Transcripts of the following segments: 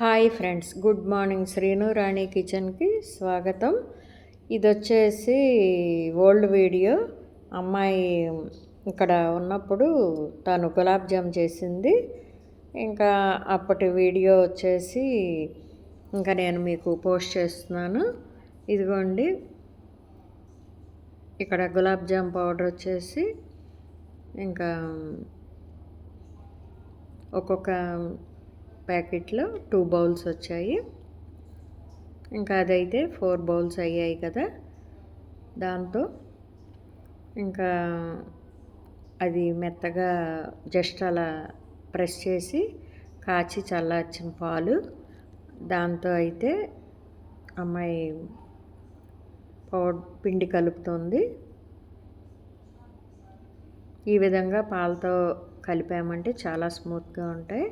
Hi friends, good morning. Sreenu Rani కిచెన్కి స్వాగతం. ఇదొచ్చేసి ఓల్డ్ వీడియో. అమ్మాయి ఇక్కడ ఉన్నప్పుడు తను గులాబ్ జామ్ చేసింది. ఇంకా అప్పటి వీడియో వచ్చేసి ఇంకా నేను మీకు పోస్ట్ చేస్తున్నాను. ఇదిగోండి, ఇక్కడ గులాబ్ జామ్ పౌడర్ వచ్చేసి ఇంకా ఒక్కొక్క ప్యాకెట్లో 2 బౌల్స్ వచ్చాయి. ఇంకా అదైతే 4 బౌల్స్ అయ్యాయి కదా. దాంతో ఇంకా అది మెత్తగా జస్ట్ అలా ప్రెస్ చేసి కాచి చల్లార్చిన పాలు, దాంతో అయితే అమ్మాయి పిండి కలుపుతుంది. ఈ విధంగా పాలతో కలిపామంటే చాలా స్మూత్గా ఉంటాయి.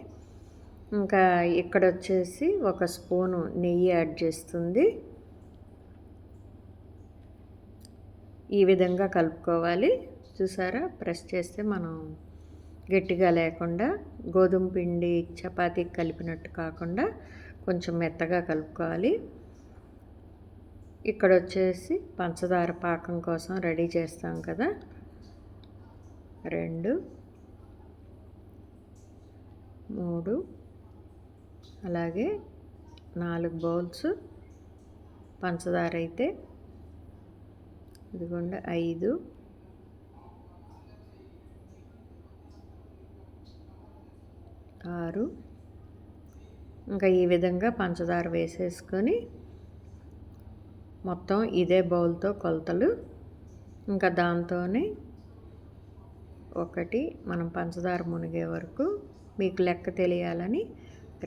ఇంకా ఇక్కడ వచ్చేసి 1 స్పూను నెయ్యి యాడ్ చేస్తుంది. ఈ విధంగా కలుపుకోవాలి. చూసారా, ప్రెస్ చేస్తే మనం గట్టిగా లేకుండా గోధుమ పిండి చపాతీకి కలిపినట్టు కాకుండా కొంచెం మెత్తగా కలుపుకోవాలి. ఇక్కడ వచ్చేసి పంచదార పాకం కోసం రెడీ చేస్తాం కదా. 2, 3, అలాగే 4 బౌల్స్ పంచదార అయితే ఇదిగోండి. 5, 6, ఇంకా ఈ విధంగా పంచదార వేసేసుకొని మొత్తం ఇదే బౌల్తో కొలతలు. ఇంకా దాంతోనే ఒకటి మనం పంచదార మునిగే వరకు మీకు లెక్క తెలియాలని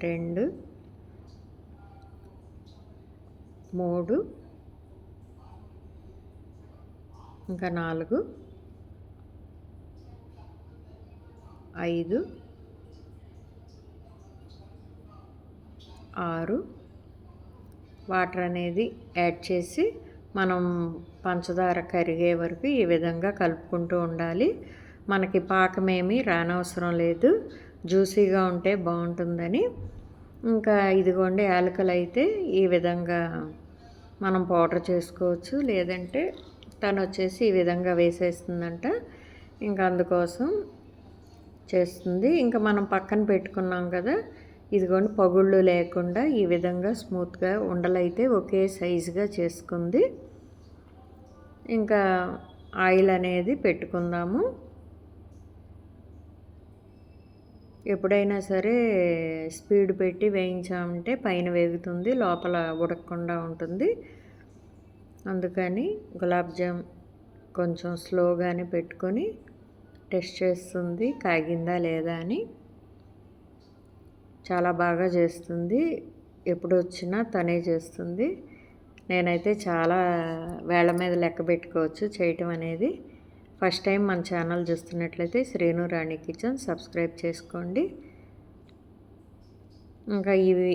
2, 3, ఇంకా 4, 5, 6 వాటర్ అనేది యాడ్ చేసి మనం పంచదార కరిగే వరకు ఈ విధంగా కలుపుకుంటూ ఉండాలి. మనకి పాకమేమీ రానవసరం లేదు, జ్యూసీగా ఉంటే బాగుంటుందని. ఇంకా ఇదిగోండి, యాలకులు అయితే ఈ విధంగా మనం పౌడర్ చేసుకోవచ్చు, లేదంటే తను వచ్చేసి ఈ విధంగా వేసేస్తుందంట. ఇంకా అందుకోసం చేస్తుంది. ఇంకా మనం పక్కన పెట్టుకున్నాం కదా, ఇదిగోండి పగుళ్ళు లేకుండా ఈ విధంగా స్మూత్గా ఉండలైతే ఒకే సైజుగా చేసుకుంది. ఇంకా ఆయిల్ అనేది పెట్టుకుందాము. ఎప్పుడైనా సరే స్పీడ్ పెట్టి వేయించామంటే పైన వేగుతుంది, లోపల ఉడకకుండా ఉంటుంది. అందుకని గులాబ్ జామ్ కొంచెం స్లోగానే పెట్టుకొని టెస్ట్ చేస్తుంది కాగిందా లేదా అని. చాలా బాగా చేస్తుంది. ఎప్పుడు వచ్చినా తనే చేస్తుంది. నేనైతే చాలా వేళ్ళ మీద లెక్క పెట్టుకోవచ్చు చేయటం అనేది. ఫస్ట్ టైం మన ఛానల్ చూస్తున్నట్లయితే శ్రీను రాణి కిచెన్ సబ్స్క్రైబ్ చేసుకోండి. ఇంకా ఇవి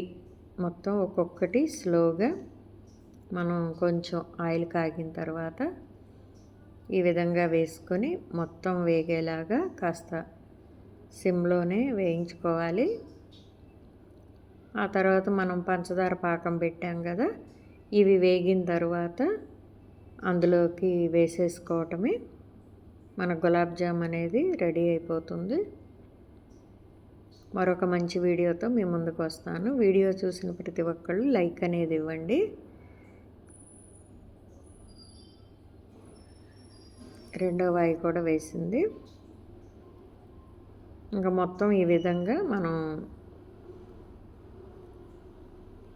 మొత్తం ఒక్కొక్కటి స్లోగా మనం కొంచెం ఆయిల్ కాగిన తర్వాత ఈ విధంగా వేసుకొని మొత్తం వేగేలాగా కాస్త సిమ్లోనే వేయించుకోవాలి. ఆ తర్వాత మనం పంచదార పాకం పెట్టాం కదా, ఇవి వేగిన తర్వాత అందులోకి వేసేసుకోవటమే. మన గులాబ్ జామ్ అనేది రెడీ అయిపోతుంది. మరొక మంచి వీడియోతో మీ ముందుకు వస్తాను. వీడియో చూసిన ప్రతి ఒక్కళ్ళు లైక్ అనేది ఇవ్వండి. రెండో వాయి కూడా వేసింది. ఇంకా మొత్తం ఈ విధంగా మనం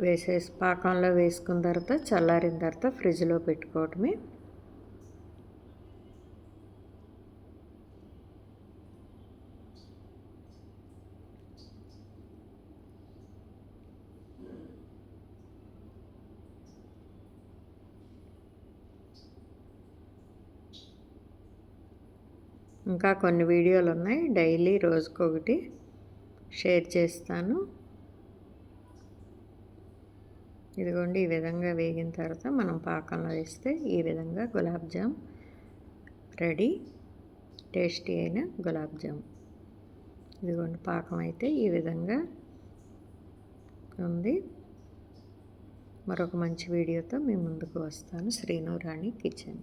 వేసేసి పాకంలో వేసుకున్న తర్వాత చల్లారిన తర్వాత ఫ్రిడ్జ్లో పెట్టుకోవటమే. ఇంకా కొన్ని వీడియోలు ఉన్నాయి, డైలీ రోజుకొకటి షేర్ చేస్తాను. ఇదిగోండి, ఈ విధంగా వేగిన తర్వాత మనం పాకంలో వేస్తే ఈ విధంగా గులాబ్ జామ్ రెడీ. టేస్టీ అయిన గులాబ్ జామ్. ఇదిగోండి, పాకం అయితే ఈ విధంగా ఉంది. మరొక మంచి వీడియోతో మీ ముందుకు వస్తాను. శ్రీను రాణి కిచెన్.